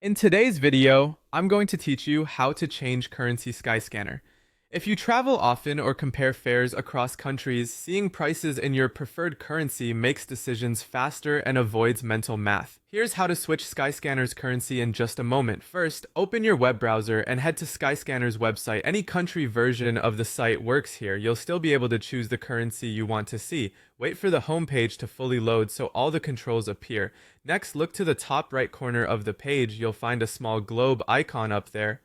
In today's video, I'm going to teach you how to change currency Skyscanner. If you travel often or compare fares across countries, seeing prices in your preferred currency makes decisions faster and avoids mental math. Here's how to switch Skyscanner's currency in just a moment. First, open your web browser and head to Skyscanner's website. Any country version of the site works here. You'll still be able to choose the currency you want to see. Wait for the home page to fully load so all the controls appear. Next, look to the top right corner of the page. You'll find a small globe icon up there.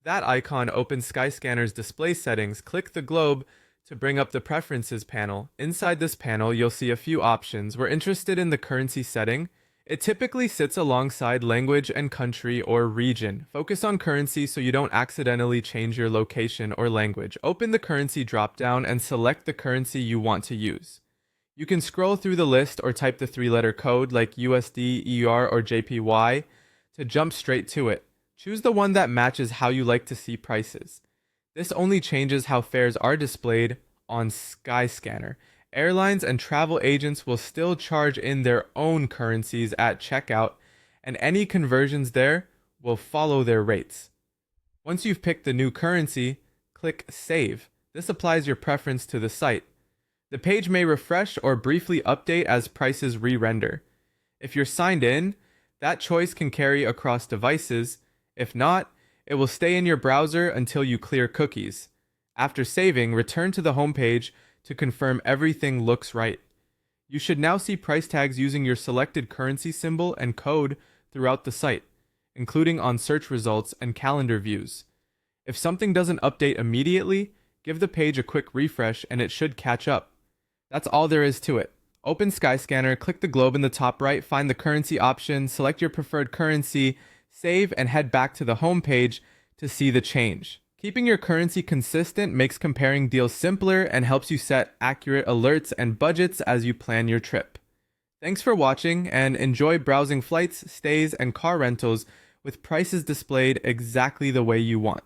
That icon opens Skyscanner's display settings. Click the globe to bring up the Preferences panel. Inside this panel, you'll see a few options. We're interested in the currency setting. It typically sits alongside language and country or region. Focus on currency so you don't accidentally change your location or language. Open the currency dropdown and select the currency you want to use. You can scroll through the list or type the three-letter code like USD, EUR, or JPY to jump straight to it. Choose the one that matches how you like to see prices. This only changes how fares are displayed on Skyscanner. Airlines and travel agents will still charge in their own currencies at checkout, and any conversions there will follow their rates. Once you've picked the new currency, click Save. This applies your preference to the site. The page may refresh or briefly update as prices re-render. If you're signed in, that choice can carry across devices. If not, it will stay in your browser until you clear cookies. After saving, return to the home page to confirm everything looks right. You should now see price tags using your selected currency symbol and code throughout the site, including on search results and calendar views. If something doesn't update immediately, give the page a quick refresh and it should catch up. That's all there is to it. Open Skyscanner, click the globe in the top right, find the currency option, select your preferred currency, save, and head back to the home page to see the change. Keeping your currency consistent makes comparing deals simpler and helps you set accurate alerts and budgets as you plan your trip. Thanks for watching and enjoy browsing flights, stays, and car rentals with prices displayed exactly the way you want.